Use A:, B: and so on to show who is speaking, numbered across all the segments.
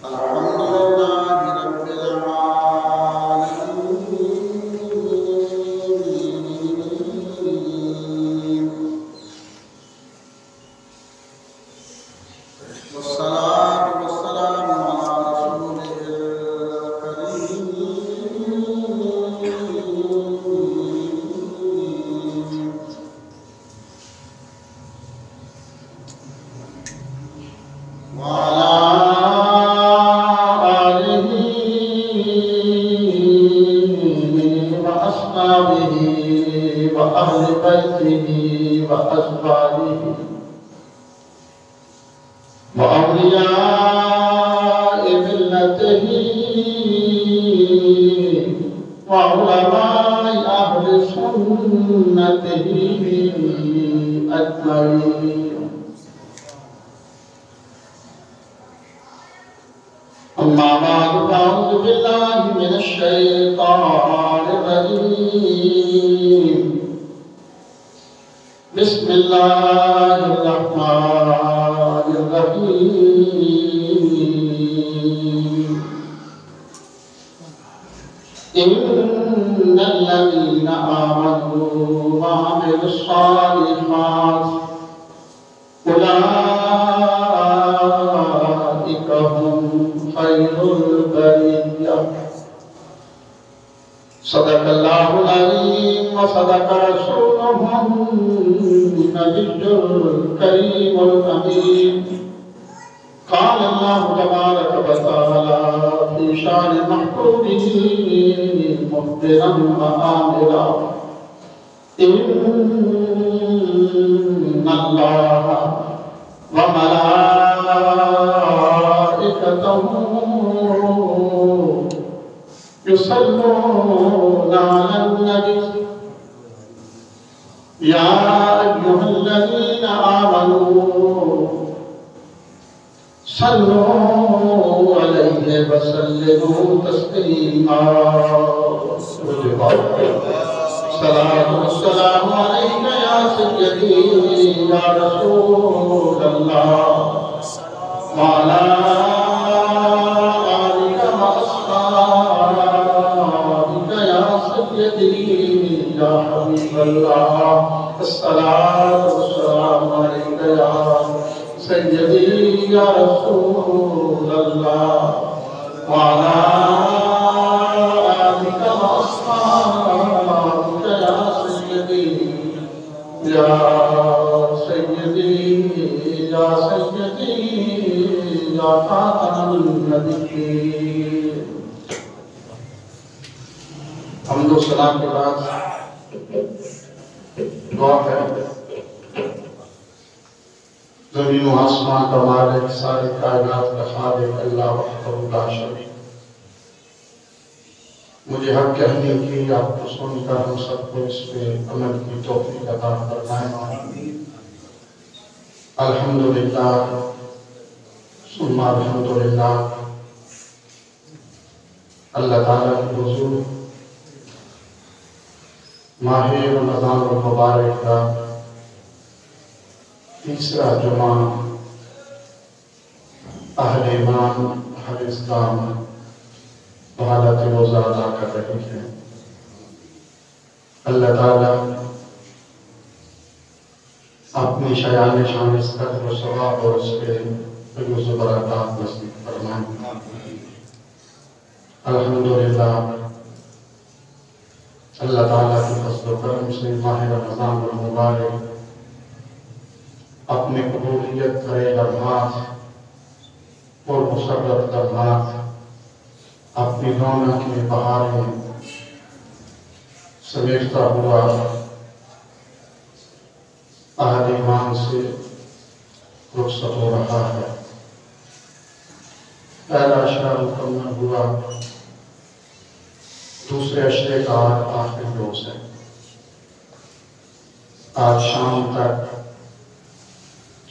A: الحمد لله رب العالمين والصلاة والسلام على رسوله الكريم وعلى آله وأصحابه وأهل بيته وأزواجه وأولياء ملته وعلماء أهل سنته أجمعين. أما بعد فأعوذ بالله من الشيطان الرجيم. بسم الله الرحمن الرحيم. إن الذين آمنوا وعملوا الصالحات أولئك هم خير البرية. صدق الله العظيم وصدق رسوله النبي الكريم الأمين. قال الله تبارك وتعالى في شأن محبوبه مخبرا وآمرا: إن الله وملائكته يصلون على النبي يا أيها الذين آمنوا صلوا عليه وسلموا تسليما. الصلاة والسلام عليك يا سيدي يا رسول الله وعلى آلك وأصحابك يا سيدي يا حبيب الله. الصلاة والسلام عليك يا سيدي يا رسول الله وعلى آلك وأصحابك يا سيدي يا سيدي يا سيدي يا خاتم النبيين. حمد و ثنا کے بعد دعا ہے: زمین و آسمان کا مالک، ساری کائنات کا خالق اللہ وحدہ لا شریک، مجھے حق کہنے کی، آپ کو سن کر ہم سب کو اس پہ عمل کی توفیق عطا فرمائے. الحمدللہ ثم الحمدللہ. اللہ تعالیٰ کی حضور ماہ رمضان المبارک کا تیسرا جمعہ اہل ایمان اہل اسلام حالت روزہ ادا کر رہی ہیں. اللہ تعالیٰ اپنی شایان شان اس قدر و ثواب اور اس کے فیوز و برکات نصیب فرمائیں. الحمدللہ اللہ تعالیٰ کی فضل و کرم سے ماہ رمضان المبارک اپنے قبولیت کرے لمحات اور مسرت لمحات اپنی رونق کی بہاریں سمیٹتا ہوا اہل ایمان سے رخصت ہو رہا ہے. پہلا اشرا مکمل ہوا، دوسرے اشرے کا آخری روز ہے. آج شام تک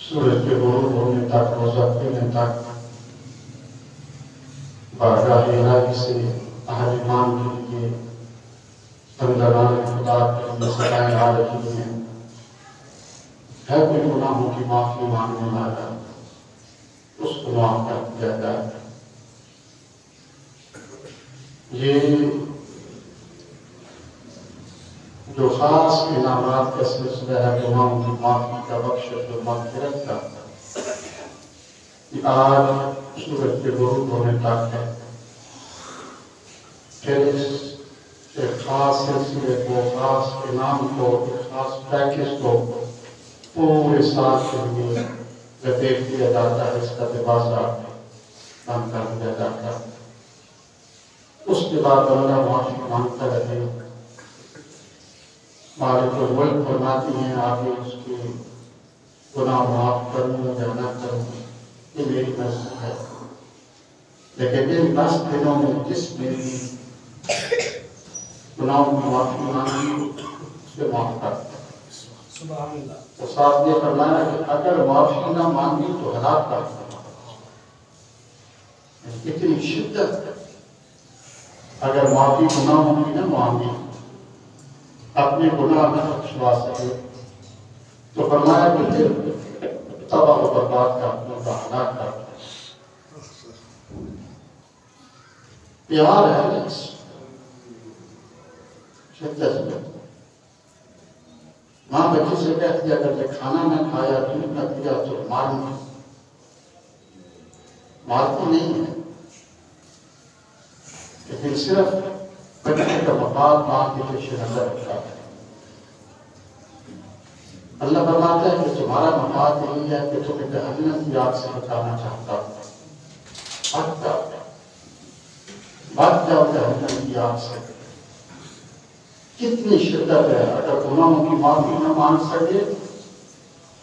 A: سورج کے غروب ہونے تک، روزہ کھلنے تک بارگاہ الہی سے اہل ایمان کے لیے بندگان خدا کے لیے سزائیں آ رہی ہیں. ہے کوئی گناہوں کی معافی مانگنے والا، اس کو معاف کر دیا جائے. یہ جو خاص انعامات کا سلسلہ ہے گناہوں کی معافی کا، بخشش و مغفرت کا، یہ آج سورج کے غروب ہونے تک ہے۔ پھر اس ایک خاص سلسلے کو، خاص انعام کو، ایک خاص پیکج کو پورے سال کے لیے لپیٹ دیا جاتا ہے، اس کا دروازہ بند کر دیا جاتا ہے۔ اس کے بعد بندہ معافی مانگتا رہے، مالک الملک فرماتی ہیں آگے اس کے گناہ معاف کروں یا نہ کروں یہ میری مرضی ہے، لیکن ان 10 دنوں میں جس نے بھی گناہوں کی معافی مانگی اسے معاف کر دیا۔
B: سبحان اللہ۔
A: تو ساتھ یہ فرمایا کہ اگر معافی نہ مانگی تو ہلاک کر دیا۔ اتنی شدت اگر معافی گناہوں کی نہ مانگی، اپنے گناہ نہ بخشوا سکے، تو فرمایا کہ پھر تباہ و برباد کا اپنے کا ہلاک کر دیا۔ پیار ہے اس شدت میں۔ ماں بچے سے کہتی ہے اگر یہ کھانا نہ کھایا، دودھ نہ پیا تو مارنا، مارتی نہیں ہے، لیکن صرف بچے کا مفاد ماں کے پیش نظر رکھتا ہے۔ اللہ فرماتا ہے کہ تمہارا مفاد یہی ہے کہ تمہیں جہنم کی آگ سے بچانا چاہتا ہوں، بچ جاؤ جہنم کی آگ سے۔ کتنی شدت ہے، اگر گناہوں کی معافی نہ مانگ سکے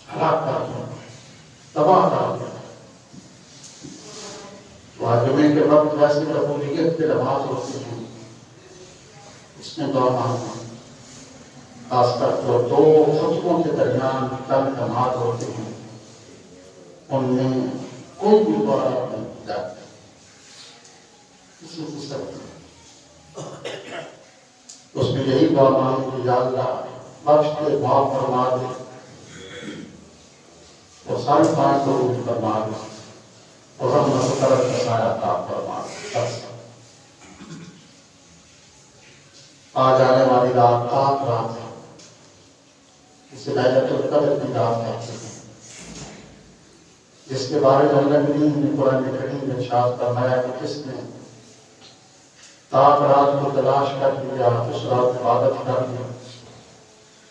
A: ہلاک کر دیا، تباہ کر دیا۔ تو جمعے کے وقت ویسے قبولیت کے لباس ہوتے ہیں، اس میں دعا مانگنا، خاص کر جو 2 خطبوں کے درمیان چند نماز ہوتے ہیں ان میں کوئی بھی دعا نہیں کی جاتی کسی قسم کی۔ اس میں یہی دعا مانگی کہ یا اللہ بخش دے، معاف فرما دے، اور ساری بات کو روح فرما دے، اور رحمت و کرم کا سایہ عطا فرما دے۔ بس آج آنے والی رات پاک رات ہے، اسے لیلۃ القدر کی رات کہتے ہیں، جس کے بارے میں اللہ کریم نے قرآن کریم میں ارشاد فرمایا کہ جس نے تاک رات کو تلاش کر لیا، اس رات عبادت کر لی،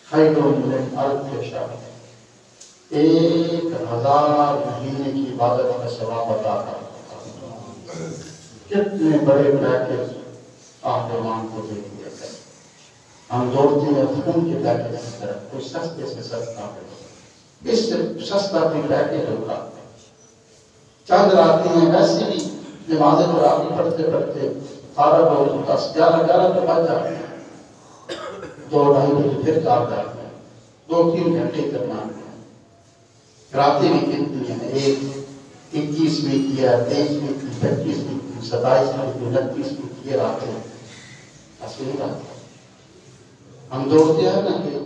A: خیر من الف شہر، 1000 مہینے کی عبادت کا ثواب عطا کرتا۔ کتنے بڑے پیکج آہدمان کو دے دیے گئے۔ ہم دوڑتے ہیں خون کے پیکج کی طرف، کوئی سستے سے سستا ہے، اس سے سستا بھی پیکج ہوگا۔ چند راتیں ہیں ویسے بھی نماز تراویح پڑھتے پڑھتے 10-11 تو بج جاتے ہیں، 2-2.5 بجے پھر جاگ جاتے ہیں، 2-3 گھنٹے درمیان میں۔ راتیں بھی کتنی ہیں، 21ویں کی ہے، 23ویں کی، 25ویں کی، 27ویں کی، 29ویں کی، یہ راتیں اصلی راتیں۔ ہم دوڑتے ہیں نا کہ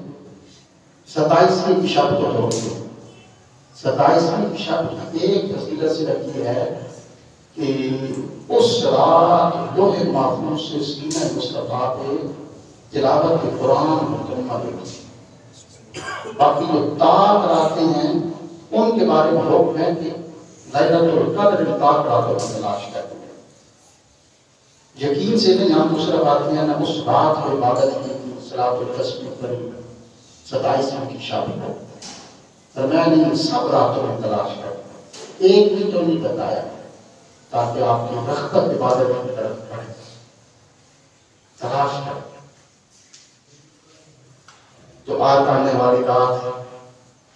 A: 27ویں کی شب کو دوڑتے ہیں۔ 27ویں کی شب کی ایک فضیلت سے رکھی ہے کہ اس رات لوح محفوظ سے سینہ مصطفیٰ پہ تلاوت قرآن مکمل ہوتی۔ باقی جو تاک راتیں ہیں ان کے بارے میں حکم ہے کہ لیلۃ القدر تاک راتوں میں تلاش کرتے ہیں۔ یقین سے نہیں، ہم دوسرا بات ہیں نا اس رات کو عبادت کی، صلاۃ التسبیح پڑھی 27ویں کی شب کو، اور میں نے سب راتوں میں تلاش کرتا، ایک بھی تو نہیں بتایا تاکہ آپ کی رغبت عبادت کی طرف بڑھے۔ تلاش کر تو آج آنے والی رات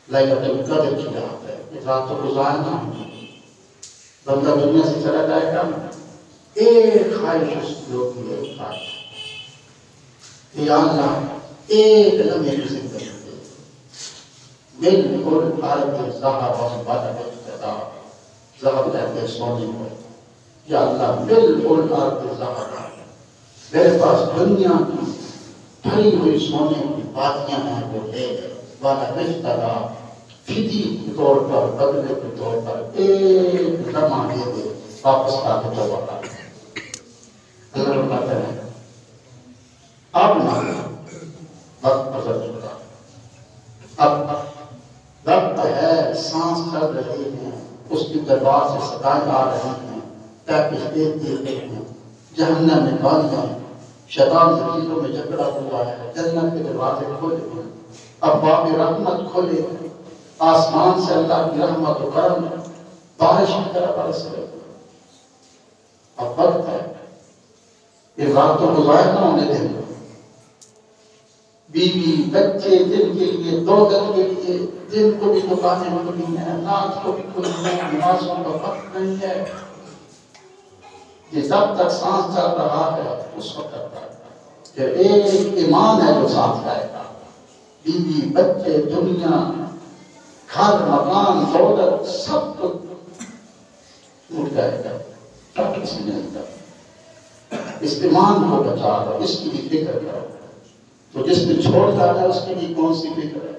A: لیلۃ القدر کی رات ہے۔ اس رات کو گزار نہ ہو، بندہ دنیا سے چلا جائے گا، ایک خواہش اس لوگ کی، ایک خواہش کہ یا اللہ ایک لمحے کی زندگی دے، بالکل عالم ذہب و بدن اقتدار، ذہب کہتے ہیں سونے کو، یا اللہ بالکل عالم ذہب، میرے پاس دنیا کی بھری ہوئی سونے کی باتیاں ہیں، وہ لے گئے، والا رشتہ دار فدی کے طور پر، بدلے کے طور پر ایک لمحہ دے دے، واپس آ کے توبہ کر۔ اللہ سانس چل رہے ہیں، اس کی دربار سے صدائیں آ رہی ہیں، پیکج دے دیے گئے ہیں، جہنم میں بند ہیں، شیطان زنجیروں میں جکڑا ہوا ہے، جنت کے دروازے کھولے ہیں، ابواب رحمت کھولے ہیں، آسمان سے اللہ کی رحمت و کرم بارش کی طرح برس رہے ہیں۔ اب وقت ہے کہ راتوں کو ضائع نہ ہونے دیں، بیوی بچے دن کے لیے، 2 دن کے لیے، دن کو بھی دکانیں کھلی ہیں، رات کو بھی کھلی ہیں، نمازوں کا وقت نہیں ہے، یہ جب تک سانس چل رہا ہے اس وقت تک کہ ایک ایمان ہے جو ساتھ جائے گا، بیوی بچے دنیا گھر مکان دولت سب کچھ ٹوٹ جائے گا، تب کسی نہیں کرتا۔ اس ایمان کو بچا رہا، اس کی بھی فکر کرو، تو جس نے چھوڑ جانا ہے اس کے لیے کون سی فکر ہے؟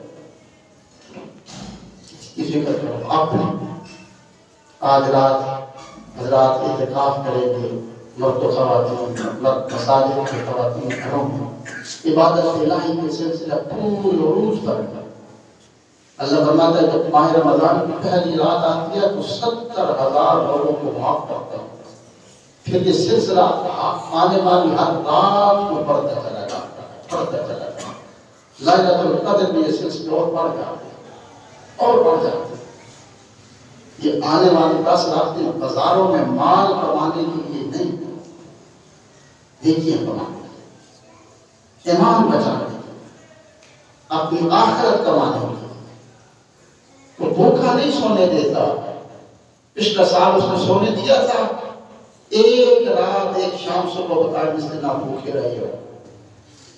A: اس کی فکر کرو اپنی۔ آج رات حضرات اعتکاف کریں گے، مرد و خواتین، مرد مساجد کے خواتین گھروں میں عبادت الہی کے سلسلہ پورے عروج پر ہے۔ اللہ فرماتا ہے جب ماہ رمضان کی پہلی رات آتی ہے تو 70,000 لوگوں کو معاف کرتا ہوں، پھر یہ سلسلہ آنے والی ہر رات کو بڑھتا چلا جاتا ہے، بڑھتا چلا جاتا ہے۔ لیلۃ القدر میں یہ سلسلے اور بڑھ جاتے ہیں اور بڑھ جاتے ہیں۔ یہ آنے والی 10 راتیں بازاروں میں مال کمانے کے لیے نہیں، نیکیاں کمانے کے لیے، ایمان بچانے کے لیے، اپنی آخرت کمانے کے لیے۔ وہ بھوکا نہیں سونے دیتا، پچھلا سال اس نے سونے دیا تھا، ایک رات ایک شام صبح بتایا جس نے نہ بھوکے رہے ہو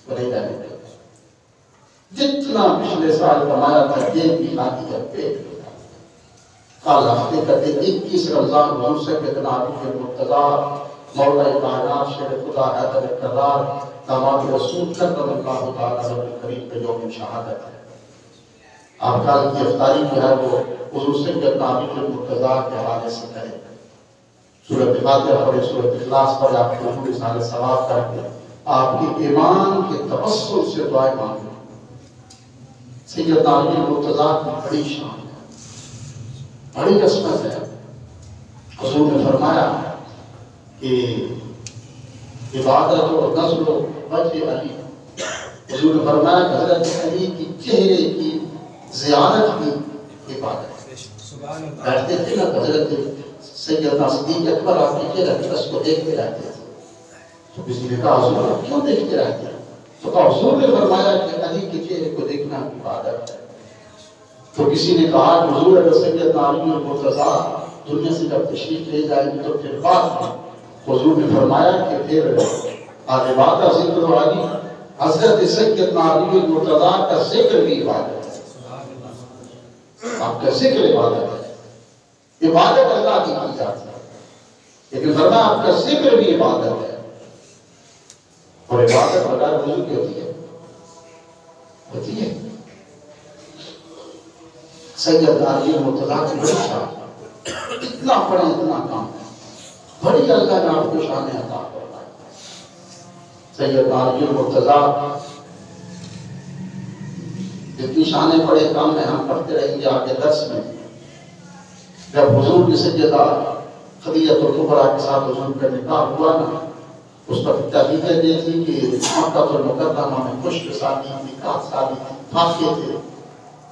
A: وہ نہیں جانے دیتا۔ جتنا پچھلے سال کمایا تھا جیب بھی کھاتی ہے، پیٹ بھی کال ہفتے کرتے 21 رمضان حضور سے کتنا عبد المرتضی مولا کائنات شیر خدا حیدر کرار داماد رسول کرم اللہ تعالیٰ کریم کے یوم شہادت ہے۔ آپ کل کی افطاری جو ہے وہ حضور سے کتنا عبد المرتضی کے حوالے سے کریں، سورۃ فاتحہ پڑھیں، سورۃ اخلاص پڑھیں، آپ کو پورے سارے ثواب کر کے آپ کے ایمان کے توسل سے دعائیں مانگیں۔ سیدنا عبد المرتضی کی بڑی شان ہے، بڑی قسمت ہے۔ حضور نے فرمایا کہ عبادت اور نظر و وجہ علی، حضور نے فرمایا کہ حضرت علی کی چہرے کی زیارت کی عبادت ہے۔ بیٹھتے تھے نا حضرت سیدنا صدیق اکبر آپ کے چہرے اقدس کو دیکھتے رہتے تھے، تو کسی نے کہا حضور آپ کیوں دیکھتے رہتے ہیں؟ تو کہا حضور نے فرمایا کہ علی کے چہرے کو دیکھنا عبادت ہے۔ تو کسی نے کہا کہ حضور اگر سیدنا علی المرتضیٰ دنیا سے جب تشریف لے جائیں گے تو پھر بعد میں، حضور نے فرمایا کہ پھر عبادت ذکر علی، حضرت سیدنا علی المرتضیٰ کا ذکر بھی عبادت ہے۔ آپ کا ذکر عبادت ہے، عبادت اللہ کی کی جاتی ہے، لیکن فرمایا آپ کا ذکر بھی عبادت ہے، اور عبادت بغیر وضو کی ہوتی ہے، ہوتی ہے۔ سیدنا علی المرتضیٰ کی بڑی شان، اتنا پڑھیں اتنا کام ہے، بڑی اللہ نے آپ کو شان عطا فرمائی۔ سیدنا علی المرتضیٰ جتنی شانیں پڑھے کم ہے، ہم پڑھتے رہیں گے آگے درس میں۔ جب حضور کی سیدہ خدیجہ الکبریٰ کے ساتھ حضور کا نکاح ہوا نا، اس پر تحقیقیں یہ تھی کہ مکہ المکرمہ میں خشک سالی نکاح سالی فاقے تھے،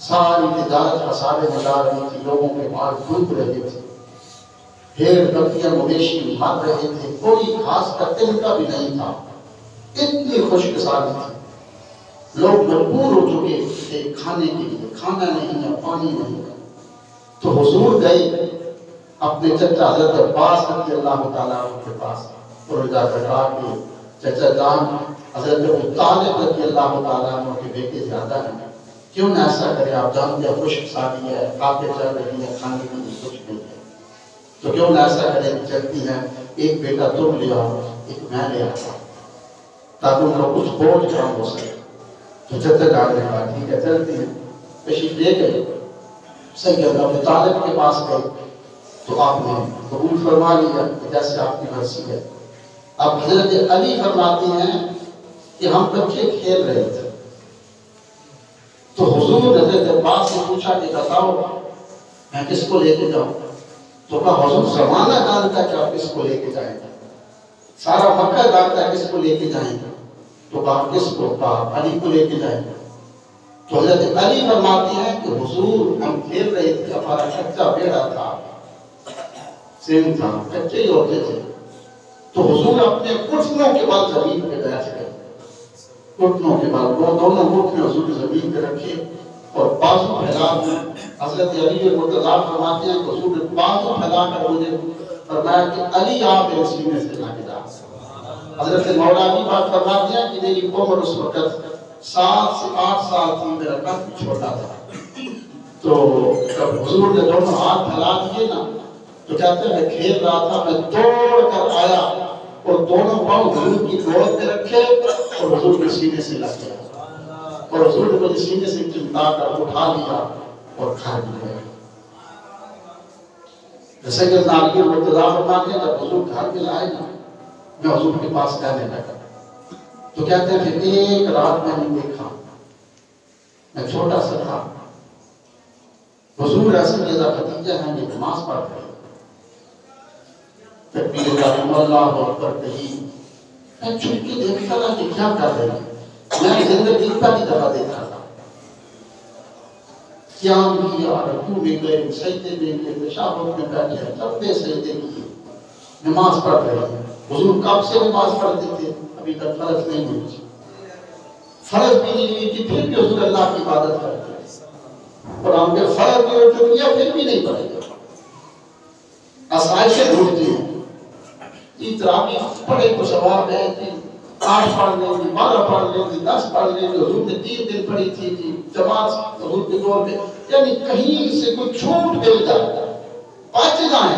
A: ساری تجارت خسارے میں جا رہی تھی، لوگوں کے مال ڈوب رہے تھے، بھیڑ بکریاں مویشی مر رہے تھے، کوئی خاص کا تنکا بھی نہیں تھا، اتنی خشک سالی تھی، لوگ مجبور ہو چکے تھے کھانے کے لیے، کھانا نہیں ہے، پانی نہیں ہے۔ تو حضور گئے اپنے چچا حضرت عباس رضی اللہ تعالیٰ عنہ کے پاس، اور جا کر کہا کہ چچا جان حضرت ابو طالب رضی اللہ تعالیٰ عنہ کے بیٹے زیادہ ہیں، کیوں نہ ایسا کرے؟ آپ جانتے ہیں خشک سالی ہے، کافی چل رہی ہے، کھانے کے لیے کچھ نہیں ہے، تو کیوں نہ ایسا کرے؟ چلتی ہیں، ایک بیٹا تم لے آؤ، ایک میں لے آتا ہوں، تاکہ ان کا کچھ بوجھ کم ہو سکے۔ تو چچا جان نے کہا ٹھیک ہے چلتی ہیں، تشریف لے گئے، سیدنا ابو طالب کے پاس گئے تو آپ نے قبول فرما لیا کہ جیسے آپ کی مرضی ہے۔ اب حضرت علی فرماتی ہیں کہ ہم بچے کھیل رہے تھے، تو حضور حضرت عباس سے پوچھا کہ بتاؤ میں کس کو لے کے جاؤں؟ تو کہا حضور زمانہ جانتا ہے کہ آپ کس کو لے کے جائیں گے، سارا مکہ جانتا ہے کس کو لے کے جائیں گے۔ تو کہا کس کو؟ کہا علی کو لے کے جائیں گے۔ تو حضرت علی فرماتے ہیں کہ حضور ہم کھیل رہے تھے، ہمارا کچا بیڑا تھا، سیم تھا، کچے ہی ہوتے تھے، تو حضور اپنے گھٹنوں کے بل زمین پہ بیٹھ گئے، گھٹنوں کے بل، وہ دونوں گھٹنے حضور زمین پہ رکھے اور بازو پھیلا دیا۔ حضرت علی مرتضیٰ فرماتے ہیں کہ حضور نے بازو پھیلا کر مجھے فرمایا کہ علی آپ میرے سینے سے لگ جا۔ حضرت مولانا بات فرماتے ہیں کہ میری عمر اس وقت 7 سے 8 سال تھی، میرا قد چھوٹا تھا۔ تو جب حضور نے دونوں ہاتھ پھیلا دیے نا، تو کہتے ہیں میں کھیل رہا تھا، میں دوڑ کر آیا اور دونوں پاؤں حضور کی گود پہ رکھے اور حضور کے سینے سے لگ گیا، اور حضور نے مجھے سینے سے چمٹا کر اٹھا لیا اور گھر میں گئے۔ جیسے کہ نالی مرتضیٰ فرماتے ہیں جب حضور گھر میں آئے نا، میں حضور کے پاس کہنے لگا، تو کہتے ہیں پھر ایک رات میں نے دیکھا، میں چھوٹا سا تھا، حضور ایسے جیسا خدیجہ ہیں یہ نماز پڑھ رہے ہیں، تکبیر اللہ اکبر کہی، میں چھپ کے دیکھتا تھا کہ کیا کر رہے ہیں۔ میں زندگی پہلی دفعہ دیکھا تھا، قیام کیا، رکوع میں گئے، سجدے میں گئے، تشہد میں بیٹھے، لمبے سجدے کیے، نماز پڑھ رہے ہیں۔ حضور کب سے نماز پڑھتے تھے؟ ابھی تک فرض نہیں ہوئی تھی، فرض بھی نہیں ہوئی تھی، پھر بھی حضور اللہ کی عبادت کرتے ہیں، اور ہم پہ فرض بھی ہو چکی ہے پھر بھی نہیں پڑھے گا، آسائشیں ڈھونڈتے ہیں۔ تراویح پڑھے تو ثواب ہے کہ 8 پڑھ لیں گے، 12 پڑھ لیں گے، 10 پڑھ لیں گے، حضور نے 3 دن پڑھی تھی کہ جماعت حضور کے دور پہ، یعنی کہیں سے کوئی چھوٹ مل جائے، بچ جائیں۔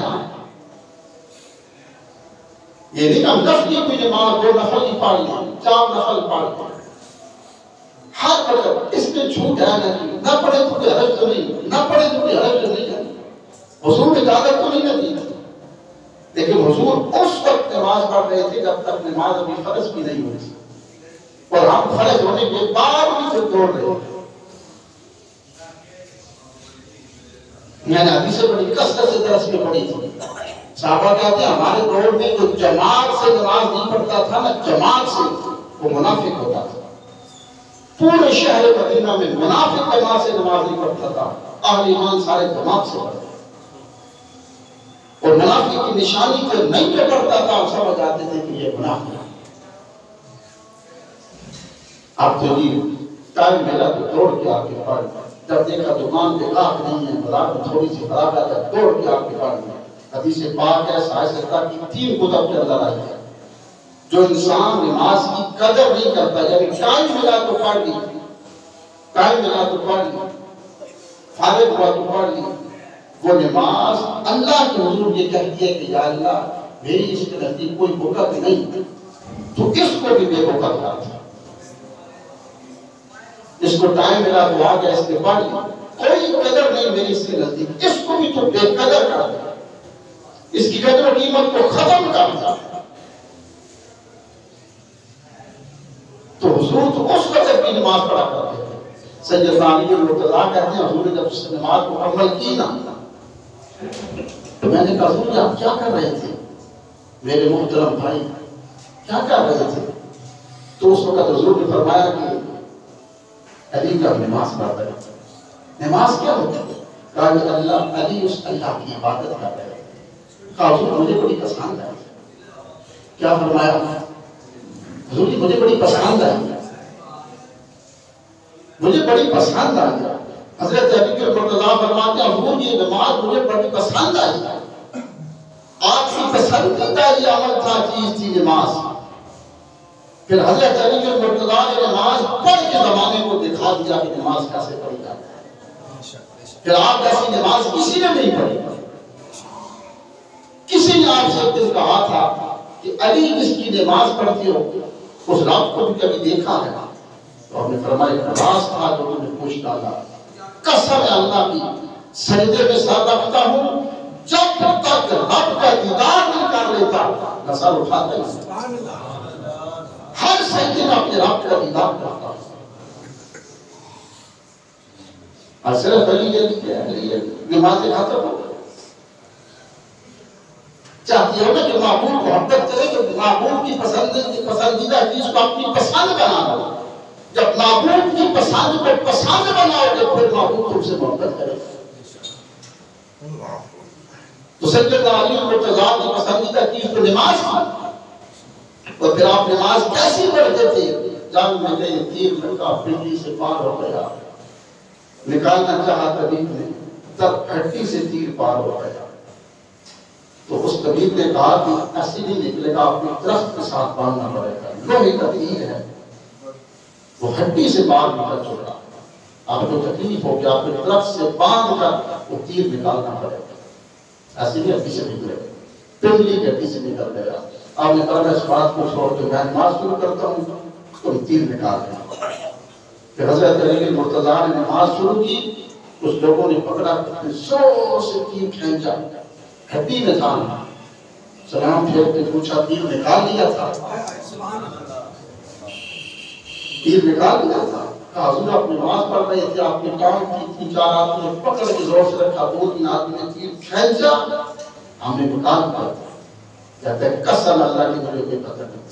A: یہ نہیں کہ ہم نفلی کوئی نماز 2 نفل ہی پڑھ لیں، 4 نفل پڑھ لیں، ہر وقت اس میں چھوٹ ہے نہیں، نہ پڑھے تو کوئی حرج تو نہیں، نہ پڑھے تو کوئی حرج تو نہیں ہے، حضور نے اجازت تو نہیں نہ دی تھی، لیکن حضور اس وقت نماز پڑھ رہے تھے جب تک نماز ابھی فرض بھی نہیں ہوئی تھی، اور ہم فرض ہونے کے بعد بھی سے دوڑ رہے تھے۔ میں نے حدیث بڑی کثرت سے درس میں پڑھی تھی، صحابہ کہتے ہیں ہمارے دور میں جو جماعت سے نماز نہیں پڑھتا تھا نا، جماعت سے، وہ منافق ہوتا تھا۔ پورے شہر مدینہ میں منافق جماعت سے نماز نہیں پڑھتا تھا، اہل ایمان سارے جماعت سے پڑھتے، اور منافق کی نشانی کو نہیں پڑھتا تھا، ہم سمجھ آتے تھے کہ یہ منافق ہے۔ اب تو جی ٹائم ملا تو دوڑ کے آ کے پڑھ، جب دیکھا دکان پہ گاہک نہیں ہے، بازار میں تھوڑی سی خراب آ جائے، دوڑ کے آ کے پڑھ۔ حدیث پاک ہے شائستہ کی 3 کتب کے اندر آئی ہے، جو انسان نماز کی قدر نہیں کرتا، یعنی ٹائم ملا تو پڑھ لی، ٹائم ملا تو پڑھ لی، فارغ ہوا تو پڑھ لی، وہ نماز اللہ کے حضور یہ کہتی ہے کہ یا اللہ میری اس کے نزدیک کوئی وقت نہیں، تو اس کو بھی بے وقت کرتا، اس کو ٹائم ملا تو آ گیا، اس کے پڑھ لی، کوئی قدر نہیں میری اس کے نزدیک، اس کو بھی تو بے قدر کر دیا، اس کی قدر و قیمت کو ختم کر دیا۔ تو حضور تو اس وقت کی نماز پڑھا کرتے تھے۔ سیدنا علی مرتضیٰ کہتے ہیں حضور نے جب اس نماز کو عمل کی نا، تو میں نے کہا حضور آپ کیا کر رہے تھے میرے محترم بھائی، کیا کر رہے تھے؟ تو اس وقت حضور نے فرمایا کہ علی کا نماز پڑھ رہے تھے۔ نماز کیا ہوتی ہے؟ کہا کہ اللہ علی اس اللہ کی عبادت کر رہے تھے۔ کہا حضور مجھے بڑی پسند ہے۔ کیا فرمایا؟ حضور جی مجھے بڑی پسند ہے، مجھے بڑی پسند آئی۔ حضرت علی کے مرتضیٰ فرماتے ہیں حضور یہ نماز مجھے بڑی پسند آئی، آپ کی پسندیدہ یہ عمل تھا، چیز تھی نماز۔ پھر حضرت علی کے مرتضیٰ نے نماز پڑھ کے زمانے کو دکھا دیا کہ نماز کیسے پڑھی جاتی ہے۔ پھر آپ جیسی نماز کسی نے نہیں پڑھی، کسی نے آپ سے دل کہا تھا کہ علی جس کی نماز پڑھتی ہو اس رب کو بھی کبھی دیکھا ہے؟ تو آپ نے فرمایا راز تھا جو انہوں نے پوچھ ڈالا، قسم اللہ کی سجدے میں سر رکھتا ہوں جب تک رب کا دیدار نہیں کر لیتا نہ سر اٹھاتا ہی، ہر سجدے میں اپنے رب کا دیدار کرتا ہوں۔ اور صرف علی نمازیں ختم ہو چاہتی ہو نا کہ معبود محبت کرے تو معبود کی پسندیدہ چیز کو اپنی پسند بنا دو. جب معبود کی پسند کو پسند بناؤ گے پھر معبود تم سے محبت کرے. تو سیدنا علی مرتضیٰ کی پسندیدہ چیز تو نماز تھی. اور پھر آپ نماز کیسی پڑھتے تھے؟ جنگ میں گئے تیر لگا پنڈلی سے پار ہو گیا, نکالنا چاہا طبیب نے تب ہڈی سے تیر پار ہو گیا. تو اس طبیب نے کہا کہ ایسی نہیں نکلے گا, اپنے درخت کے ساتھ باندھنا پڑے گا, لوہے کا تیر ہے وہ ہڈی سے باہر نکل چکا, آپ کو تکلیف ہو گیا, اپنے درخت سے باندھ کر وہ تیر نکالنا پڑے گا. ایسی نہیں ہڈی سے نکلے گا, پنڈلی کی ہڈی سے نکل گیا. آپ نے کہا اس بات کو چھوڑ کے میں نماز شروع کرتا ہوں, تم تیر نکال دیں. پھر حضرت علی مرتضیٰ نے نماز شروع کی, کچھ لوگوں نے پکڑا, زور سے تیر کھینچا, ہڈی میں تھا, سلام پھیر کے پوچھا تیر نکال لیا تھا؟ تیر نکال لیا تھا. کہا حضور آپ نماز پڑھ رہے تھے, آپ نے کام کی, 3-4 آدمی نے پکڑ کے زور سے رکھا, 2-3 آدمی نے تیر کھینچا, ہم نے نکال دیا تھا. کہتے ہیں قسم اللہ کی مجھے کوئی پتہ نہیں.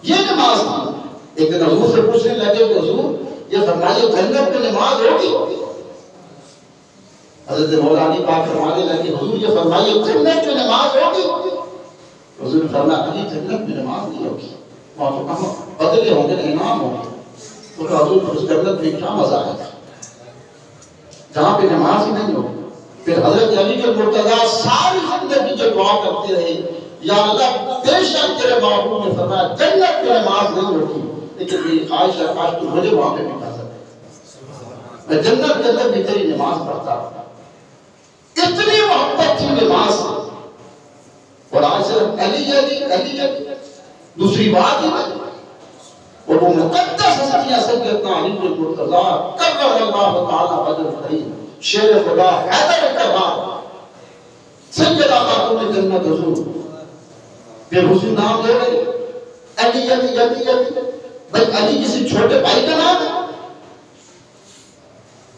A: یہ نماز تھی. ایک دن حضور سے پوچھنے لگے کہ حضور یہ فرمائیے جنت میں نماز ہوگی؟ حضرت مولانا پاک فرمانے لگے حضور یہ فرمائیے جنت میں نماز ہوگی؟ حضور نے فرمایا علی جنت میں نماز نہیں ہوگی, وہاں تو کہاں بدلے ہوں گے, انعام ہوں گے. تو کہا حضور اس جنت میں کیا مزہ ہے جہاں پہ نماز ہی نہیں ہوگی. پھر حضرت علی کے مرتضیٰ ساری زندگی جو دعا کرتے رہے, یا اللہ بے شک تیرے محبوب نے فرمایا جنت میں نماز نہیں ہوگی, لیکن میری خواہش ہے کاش تو مجھے وہاں پہ بٹھا سکے, میں جنت کے اندر بھی تیری نماز پڑھتا رہا. اتنی محبت تھی نماز سے. اور آج صرف علی علی علی علی دوسری بات ہی نہیں. اور وہ مقدس ہستیاں سیدنا علی بن مرتضیٰ کرم اللہ تعالی وجہ کریم, شیر خدا حیدر کرام, سیدہ خاتون جنت حضور, پھر حضور نام لے رہے علی علی علی علی. بھائی علی کسی چھوٹے بھائی کا نام ہے؟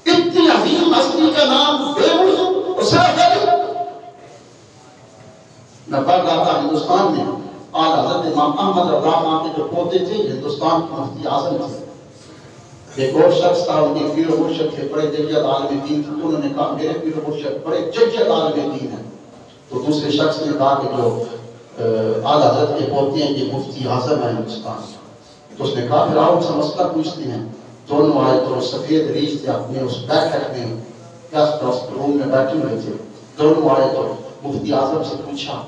A: اتنی عظیم ہستی کا نام بے وضو اور صرف علی. میں پڑھ رہا تھا ہندوستان میں آل حضرت امام احمد رضا خان کے جو پوتے تھے ہندوستان کے مفتی اعظم تھے. ایک اور شخص تھا, ان کے پیر و مرشد تھے, بڑے ججیت عالم دین تھے. انہوں نے کہا میرے پیر و مرشد بڑے ججیت عالم دین ہیں. تو دوسرے شخص نے کہا کہ جو آل حضرت کے پوتے ہیں یہ مفتی اعظم ہیں ہندوستان. تو اس نے کہا پھر آؤ سے مسئلہ پوچھتے ہیں. دونوں آئے تو سفید ریش تھے, اپنے اس بیٹھک میں روم میں بیٹھے ہوئے تھے. دونوں آئے تو مفتی اعظم سے پوچھا,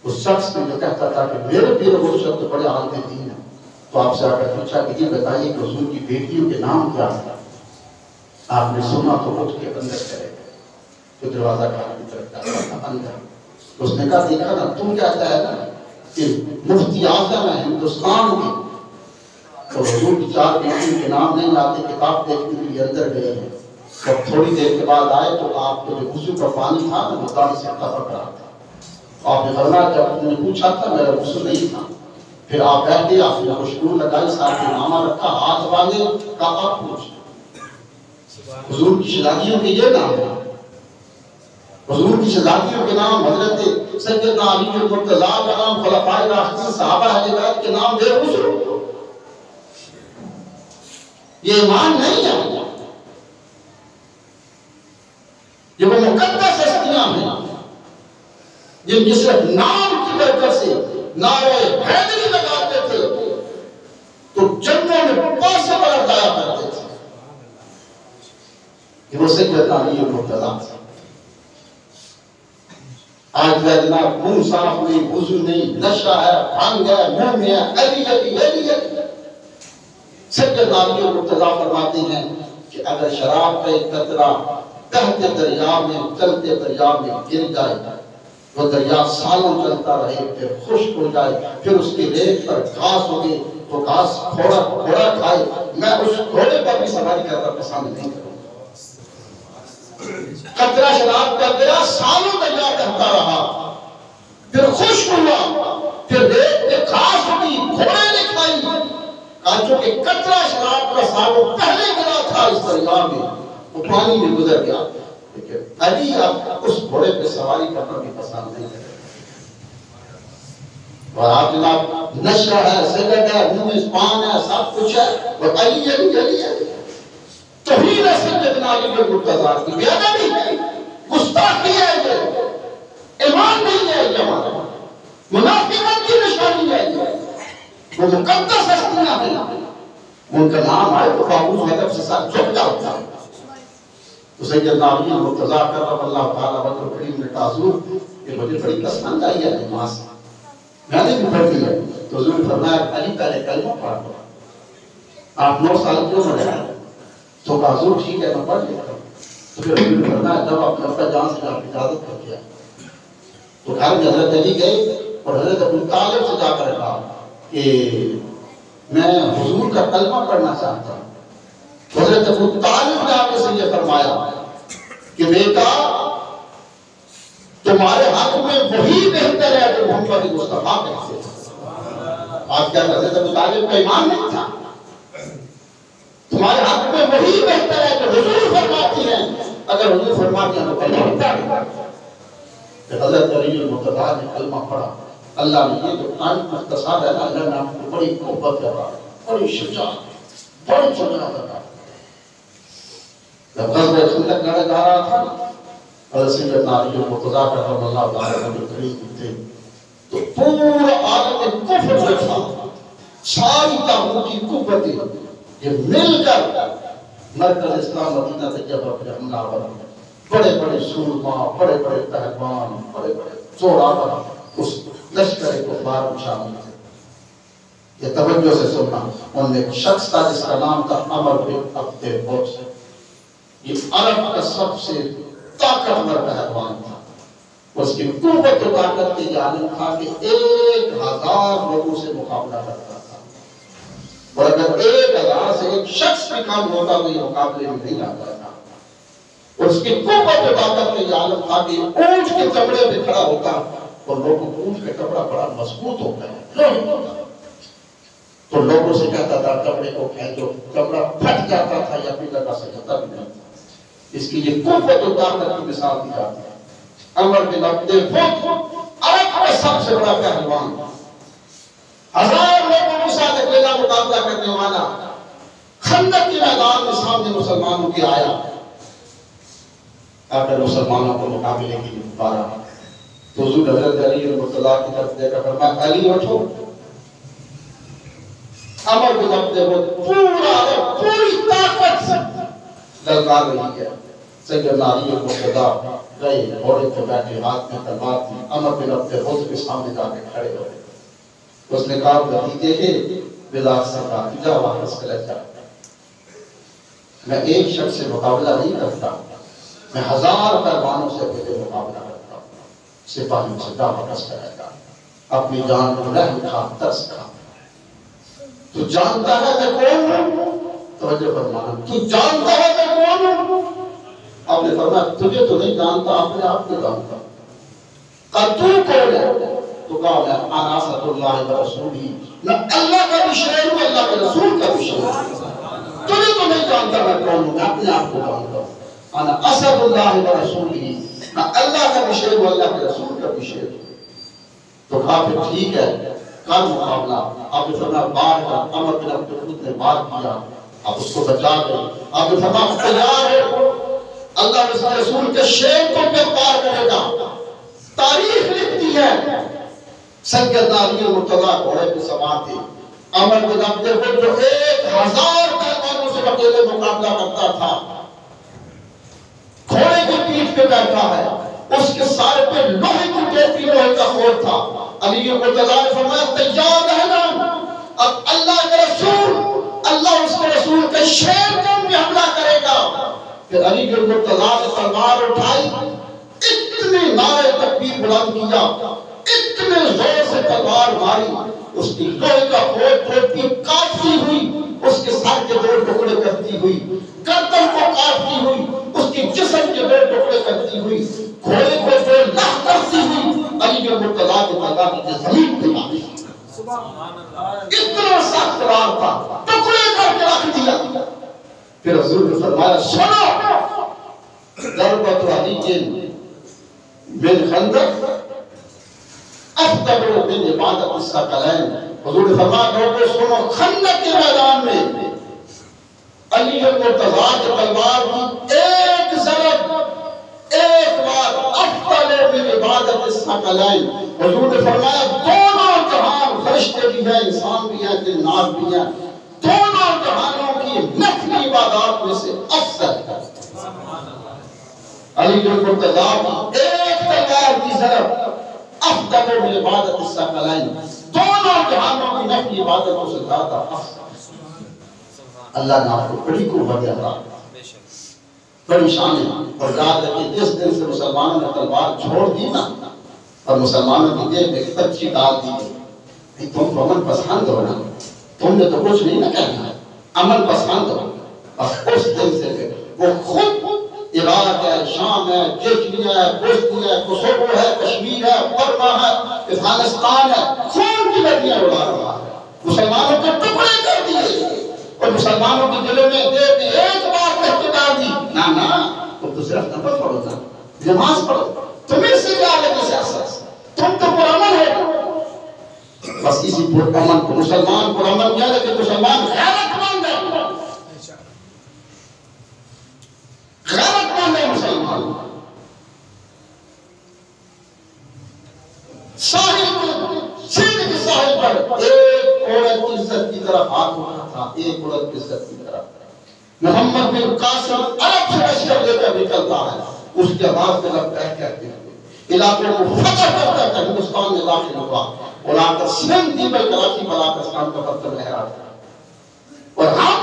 A: اس شخص نے جو کہتا تھا کہ میرے پیر و مرشد تو بڑے عالم دین ہیں, تو آپ سے آ کر پوچھا کہ یہ بتائیے کہ حضور کی بیٹیوں کے نام کیا تھا؟ آپ نے سنا تو اٹھ کے اندر چلے گئے. تو دروازہ کھانے کی طرف جاتا تھا اندر. تو اس نے کہا دیکھا نا تم کہتا ہے نا کہ مفتی اعظم ہے ہندوستان کے, تو حضور کی 4 بیٹیوں کے نام نہیں آتے, کتاب دیکھنے کے لیے اندر گئے ہیں. جب تھوڑی دیر کے بعد آئے تو آپ کو جو وضو کا پانی تھا نا وہ داڑھی سے ٹپک رہا تھا. آپ نے فرمایا جب تم نے پوچھا تھا میرا وضو نہیں تھا. پھر آپ بیٹھے, آپ نے خوشبو لگائی, ساتھ میں نامہ رکھا, ہاتھ باندھے, کہا آپ پوچھ. حضور کی شہزادیوں کے یہ نام ہے. حضور کی شہزادیوں کے نام حضرت سیدنا علی بن مرتضیٰ کا نام, خلفائے راشدین صحابہ اہل بیت کے نام بے وضو. یہ ایمان نہیں ہے. یہ وہ مقدس ہستیاں ہیں جن کی صرف نام کی برکت سے نعرہ حیدری لگاتے تھے تو جنگوں میں پاسے پر ضائع کرتے تھے. یہ وہ سیدنا علی بن مرتضیٰ. آج ویدنا منہ صاف نہیں, وضو نہیں, نشہ ہے, بھنگ ہے, منہ میں ہے, علی علی علی علی. سیدنا علی بن مرتضیٰ فرماتے ہیں کہ اگر شراب کا ایک قطرہ بہتے دریا میں, چلتے دریا میں گر جائے, وہ دریا سالوں چلتا رہے, پھر خشک ہو جائے, پھر اس کی ریت پر گھاس ہوگی, تو گھاس گھوڑا کھائے, میں اس گھوڑے پر بھی سواری کرنا پسند نہیں کروں. قطرہ شراب کا گیا, سالوں دریا بہتا رہا, پھر خشک ہوا, پھر ریت پہ گھاس ہوگی, گھوڑے نے کھائی, کانچوں کے قطرہ شراب کا صاحب پہلے گرا تھا اس دریا میں، وہ پانی میں گزر گیا، لیکن علی اب اس گھوڑے پہ سواری کرنا بھی پسند نہیں کرتے۔ اور آپ جناب نشہ ہے، سگرٹ ہے، منہ میں پان ہے، سب کچھ ہے، اور علی علی علی علی توہین ہے سیدنا علی کے مرتضیٰ کی، بے ادبی ہے، گستاخی ہے، یہ ایمان نہیں ہے، یہ ہمارا منافقت کی نشانی ہے، یہ وہ مقدس ہستیاں ہیں، ان کا نام آئے تو خاموش ادب سے ساتھ جھک جاتا ہے۔ تو سیدنا علی مرتضیٰ کرم اللہ تعالیٰ وجہ کریم نے تاثر کہ مجھے بڑی پسند آئی ہے نماز، میں نے بھی پڑھی ہے، تو حضور نے فرمایا علی پہلے کلمہ پڑھ لو، آپ 9 سال کیوں نہ رہے؟ تو کہا حضور ٹھیک ہے میں پڑھ لیتا ہوں۔ تو پھر حضور نے فرمایا جب آپ نے جان سے آپ اجازت کر دیا تو گھر میں حضرت علی گئے اور حضرت ابو طالب سے جا کر کہا کہ میں حضور کا کلمہ پڑھنا چاہتا ہوں۔ حضرت ابو طالب نے آپ سے یہ فرمایا کہ بیٹا تمہارے حق میں وہی بہتر ہے جو محمد مصطفیٰ کہتے ہیں۔ آج کیا حضرت ابو طالب کا ایمان نہیں تھا؟ تمہارے حق میں وہی بہتر ہے جو حضور فرماتی ہیں، اگر حضور فرماتی ہیں تو کلمہ پڑھتا ہے۔ حضرت علی المرتضیٰ نے کلمہ پڑھا، اللہ نے یہ جو قرآن مختصر ہے نا، اللہ نے آپ کو بڑی محبت کرا، بڑی شجاعت، بڑی شجاعت کرا۔ جب غزوہ خندق لڑا جا رہا تھا حضرت سیدنا علی المرتضیٰ کرم اللہ تعالیٰ عنہ قریب تھے تو پورا عالم کفر میں تھا، ساری طاغوتی قوتیں یہ مل کر مرکز اسلام مدینہ سے جب اپنے حملہ آور بڑے بڑے سورما، بڑے بڑے پہلوان، بڑے بڑے زوراور اس لشکر کفار میں شامل تھے۔ یہ توجہ سے سننا، ان میں ایک شخص تھا جس کا نام تھا عمر بن عبد العزا، یہ عرب کا سب سے طاقتور پہلوان تھا۔ اس کی قوت و طاقت کے عالم تھا کہ 1000 لوگوں سے مقابلہ کرتا تھا، اور اگر 1000 سے ایک شخص بھی کام ہوتا تو یہ مقابلے میں نہیں آتا تھا۔ اس کی قوت و طاقت کے عالم تھا کہ اونٹ کے چمڑے پہ کھڑا ہوتا اور لوگوں کو اونٹ کا کپڑا بڑا مضبوط ہوتا ہے تو لوگوں سے کہتا تھا کپڑے کو کھینچو، کپڑا پھٹ جاتا تھا یا پھر لگا سکتا بھی نہیں تھا۔ اس کی یہ قوت و طاقت کی مثال دی جاتی ہے۔ عمر بن عبد العزا عرب کا سب سے بڑا پہلوان، 1000 لوگوں کے ساتھ اکیلا مقابلہ کرنے والا، خندق کے میدان میں سامنے مسلمانوں کی آیا، آ کر مسلمانوں کو مقابلے کے لیے پکارا تو حضور حضرت علی المرتضیٰ کی طرف دیکھ کر فرمایا علی اٹھو۔ عمر بن عبد العزا پوری طاقت سے للکار رہی ہے۔ سیدنا علی المرتضیٰ گئے، گھوڑے پہ بیٹھے، ہاتھ میں تلوار تھی، عمر بن عبد العزا کے سامنے جا کے کھڑے ہوئے۔ اس نے کہا بھتیجے کے بذات سے کہا جا واپس چلا جا، میں ایک شخص سے مقابلہ نہیں کرتا، میں 1000 پہلوانوں سے پہلے مقابلہ کرتا ہوں۔ سپاہیوں سے جا واپس چلا جا، اپنی جان کو رحم کھا، ترس کھا۔ تو جانتا ہے میں کون ہوں؟ توجہ فرمانا، تو جانتا ہے میں کون ہوں؟ آپ نے فرمایا تجھے تو نہیں جانتا، اپنے آپ کو جانتا۔ کہا تو کون ہے؟ تو کہا میں انا اسد اللہ و رسولہ، میں اللہ کا بھی شیر ہوں، اللہ کے رسول کا بھی شیر ہوں۔ تجھے تو نہیں جانتا میں کون ہوں، میں اپنے آپ کو جانتا ہوں۔ انا اسد اللہ و رسولہ، میں اللہ کا بھی شیر ہوں، اللہ کے رسول کا بھی شیر ہوں۔ تو کہا پھر ٹھیک ہے کر مقابلہ۔ آپ نے فرمایا بار کر، عمر بن عبد العزا نے بار کیا، آپ اس کو بچا گئے۔ آپ نے فرمایا تیار ہو، اللہ کے رسول کے شیر کو پہ پار کرے گا۔ تاریخ لکھتی ہے سیدنا علی المرتضیٰ گھوڑے پہ سوار تھے، عمر بن عبد العزا جو 1000 پہلوانوں سے اکیلے مقابلہ کرتا تھا، گھوڑے کی پیٹھ پہ بیٹھا ہے، اس کے سارے پہ لوہے کی ٹوپی، لوہے کا خور تھا۔ علی المرتضیٰ نے فرمایا تیار رہنا، اب اللہ کے رسول، اللہ اس کے رسول کے شیر تم پہ حملہ کرے گا۔ پھر علی المرتضیٰ نے تلوار اٹھائی، اتنے نعرے تکبیر بلند کیا، اتنے زور سے تلوار ماری، اس کی لوہے کا خور ٹوپی کاٹتی ہوئی، اس کے سر کے 2 ٹکڑے کرتی ہوئی، گردن کو کاٹتی ہوئی، اس کی جسم کے 2 ٹکڑے کرتی ہوئی، گھوڑے کو 2 لخ کرتی ہوئی، علی المرتضیٰ کے میدان میں زمین پہ اتنا سخت وار تھا۔ پھر حضور نے فرمایا سنو ضربت علی بن خندق افضل من عبادت الثقلین. حضور نے فرمایا لوگوں سنو، خندق کے میدان میں علی المرتضیٰ کے تلوار کی ایک ضرب ایک بار افضل من عبادت الثقلین. حضور نے فرمایا دونوں جہان، فرشتے بھی ہیں، انسان بھی ہیں، جنات بھی ہیں، دونوں جہانوں کی نفلی عبادات میں سے افضل ہے. علی المرتضیٰ کی ایک تلوار کی ضرب افضل من عبادت الثقلین، دونوں جہانوں کی نفلی عبادتوں سے زیادہ افضل. اللہ نے آپ کو بڑی قوت عطا بڑی شان ہے. اور یاد رکھیں جس دن سے مسلمانوں نے تلوار چھوڑ دی نا اور مسلمانوں کی دل میں ایک کچی ڈال دی کہ تم تو امن پسند ہو نا، تم نے تو کچھ نہیں نہ کہنا، امن پسند ہو. اور اس دن سے وہ خود عراق ہے، شام ہے، چیچنیا ہے، بوسنیا ہے، کوسوو ہے، کشمیر ہے، برما ہے، افغانستان ہے، خون کی ندیاں اڑا رہا ہے. مسلمانوں کو ٹکڑے کر دیے اور مسلمانوں کے دلوں میں دل میں ایک بات کہہ کے ڈال دی، نا تم تو صرف نماز پڑھو نا، نماز پڑھو، تمہیں سے کیا لگے سیاست، تم تو پرامن ہو. بس اسی پرامن کو مسلمان پرامن کیا لگے، مسلمان غیرت مند ہے، غیرت مند ہے مسلمان. ساحل پر سندھ کے ساحل پر ایک عورت کی عزت کی طرف ہاتھ اٹھا تھا، ایک عورت کی عزت کی طرف. محمد بن قاسم عرب سے لشکر لے کر نکلتا ہے، اس کے آواز میں لگتا ہے کہتے ہیں علاقوں کو فتح کرتا ہے، ہندوستان میں داخل ہوا اور آ کر سندھ دی بل کراچی بلاکستان کا پتھر لہرا. اور ہم